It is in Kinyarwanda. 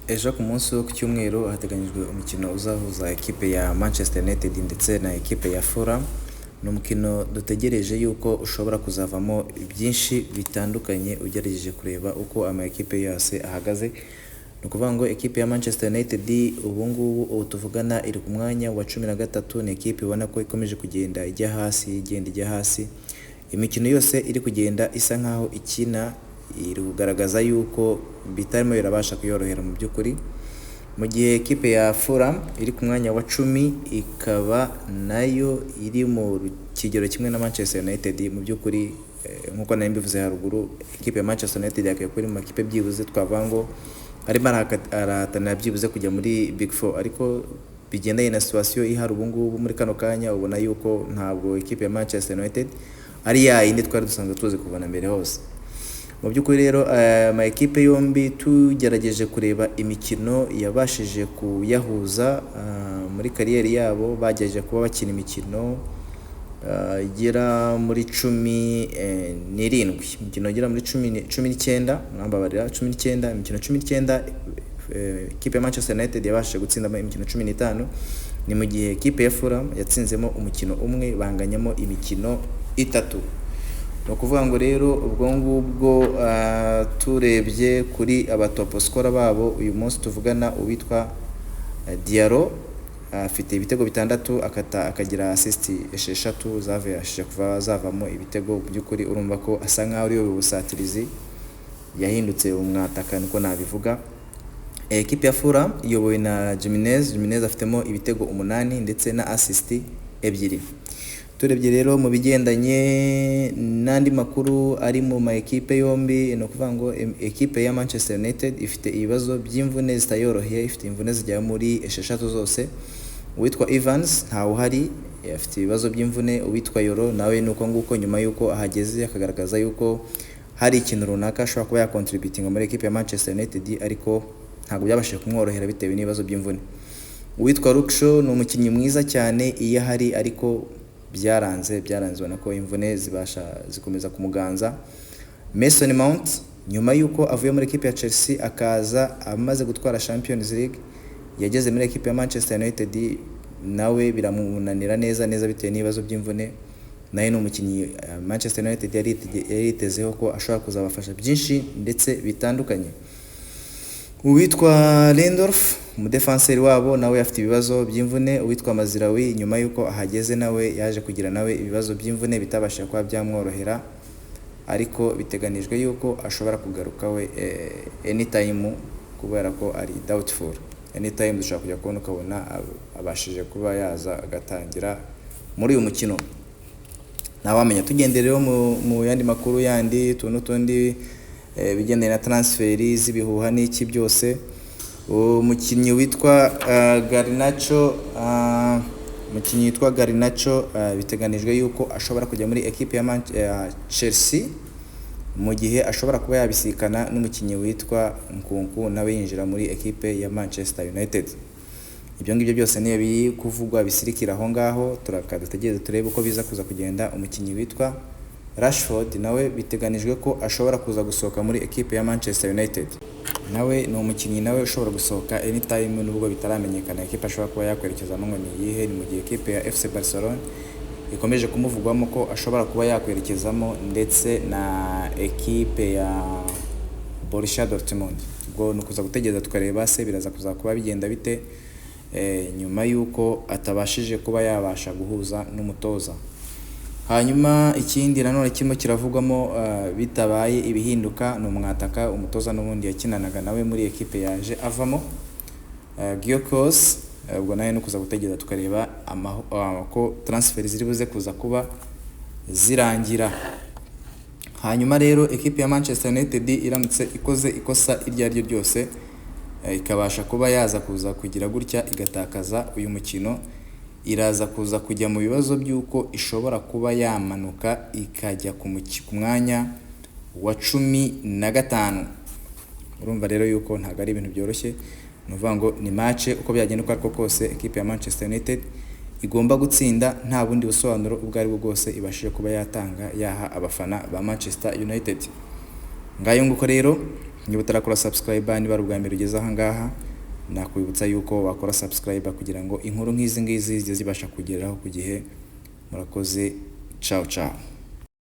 Ejo ku munsi wo ku cyumweru hateganyijwe umukino uzahuza ekipe ya Manchester United ndetse na ekipe ya Fulham. Ni umukino dutegereje yuko ushobora kuzavamo byinshi bitandukanye ugerageje kureba uko ama ekipe yose ahagaze. Ni ukuvuga ngo ekipe ya Manchester United ubu ngubu tuvugana iri ku mwanya wa 13. Ni ekipe ubona ko ikomeje kugenda ijya hasi. Imikino yose iri kugenda isa nkaho ikina iri kugaragaza yuko bitarimo birabasha kuyorohera mu by'ukuri, mu gihe ekipe ya Fulham iri ku mwanya wa 10 ikaba nayo iri mu kigero kimwe na Manchester United. Mu by'ukuri nkuko nari mbivuze haruguru, ekipe ya Manchester United yakwiye kuri mu makipe byibuze twavuga ngo harimo arahatanira byibuze kujya muri Big Four, ariko bigendanye na situation ihari ubu ngubu muri kano kanya ubona yuko ntabwo ekipe ya Manchester United ari yindi twari dusanzwe tuzi kuva na mbere hose. Mu by'ukuri rero ama ekipe yombi tugerageje kureba imikino yabashije kuyahuza muri kariyeri yabo, bagerageje kuba bakina imikino igera muri 17, imikino igera muri 19, mwambabarira 19, imikino 19 ekipe ya Manchester United yabashije gutsinda imikino 15, ni mu gihe ekipe ya Fulham yatsinzemo umukino umwe banganyamo imikino 3. No kuvuga ngo rero ubwo ngubwo turebye kuri abatopo scorer babo uyu munsi tuvugana uwitwa Diallo afite ibitego 6 akagira assist 6 zavashije kuva zavamo ibitego. By'ukuri urumva ko asa nkaho ari ubusatirizi yahindutse umwataka niko nabivuga. Ekipe ya Fulham iyobowe na Jimenez afitemo ibitego 8 ndetse na assist 2. Turebye rero mu bigendanye n'andi makuru ari mu ma ekipe yombi, no kuvuga ngo ekipe ya Manchester United ifite ibibazo by'imvune zitayoroheye, ifite imvune zijya muri 6 zose. Uwitwa Evans ntawe uhari, afite ibibazo by'imvune. Uwitwa Yoro nawe nuko nguko nyuma yuko ahageze akagaragaza yuko hari ikintu runaka ashobora kuba yacontributing muri ekipe ya Manchester United, ariko ntabwo byabashije kumworohera bitewe n'ibibazo by'imvune. Uwitwa Luke Shaw ni umukinnyi mwiza cyane iyo ahari, ariko byaranze ubona ko imvune zikomeza kumuganza. Mason Mount nyuma yuko avuye muri ekipe ya Chelsea akaza amaze gutwara Champions League, yageze muri ekipe ya Manchester United nawe biramunanira neza bitewe n'ibibazo by'imvune. Naye ni umukinnyi Manchester United yari yitezeho ko ashobora kuzabafasha byinshi ndetse bitandukanye. Uwitwa Lindorf umudefenseri wabo nawe afite ibibazo by'imvune. Uwitwa Maziraoui nyuma yuko ahageze nawe yaje kugira nawe ibibazo by'imvune bitabasha kuba byamworohera, ariko biteganijwe yuko ashobora kugaruka we anytime kubera ko ari doubtful. Anytime dushobora kujya kubona ukabona abashije kuba yaza agatangira muri uyu mukino. Nawamenya tugendere rero mu yandi makuru yandi tundi bigendanye na transferi z'ibihuha n'iki byose. Umukinnyi witwa Garnacho biteganijwe yuko ashobora kujya muri ekipe ya Chelsea, mu gihe ashobora kuba yabisikana n'umukinnyi witwa Nkunku nawe yinjira muri ekipe ya Manchester United. Ibyo ngibyo byose niyo biri kuvugwa bisirikira aho ngaho, turakadutegereza turebe uko biza kuza kugenda. Umukinnyi witwa Rashford nawe biteganijwe ko ashobora kuza gusohoka muri ekipe ya Manchester United. Nawe ni umukinnyi nawe ushobora gusohoka anytime nubwo bitaramenyekana ekipe ashobora kuba yakwerekezamo ngo ni iyihe. Ni mu gihe ekipe ya FC Barcelona ikomeje kumuvugwamo ko ashobora kuba yakwerekezamo, ndetse na ekipe ya Borussia Dortmund. Ubwo ni ukuza gutegereza tukareba se biraza kuza kuba bigenda bite nyuma yuko atabashije kuba yabasha guhuza n'umutoza. Hanyuma ikindi nanone kirimo kiravugwamo bitabaye ibihinduka ni umwataka umutoza n'ubundi yakinanaga nawe muri ekipe yaje avamo Gyökeres. Ubwo nayo no kuza gutegereza tukareba ko transfer ziri buze kuza kuba zirangira. Hanyuma rero ekipe ya Manchester United iramutse ikoze ikosa iryo ari ryo ryose ikabasha kuba yaza kuza kugira gutya igatakaza uyu mukino, iraza kuza kujya mu bibazo by'uko ishobora kuba yamanuka ikajya ku mwanya wa 15. Urumva rero yuko ntago ari ibintu byoroshye, nuvuga ngo ni match uko byagenda uko ariko kose ekipe ya Manchester United igomba gutsinda nta bundi busobanuro ubwo ari bwo bwose ibashije kuba yatanga yaha abafana ba Manchester United. Ngayo nguko rero niba utarakora subscribe niba ari ubwa mbere ugeze aha ngaha nakwibutsa yuko wakora subscribe kugira ngo inkuru nk'izi ngizi zijye zibasha kugeraho ku gihe. Murakoze, ciao ciao.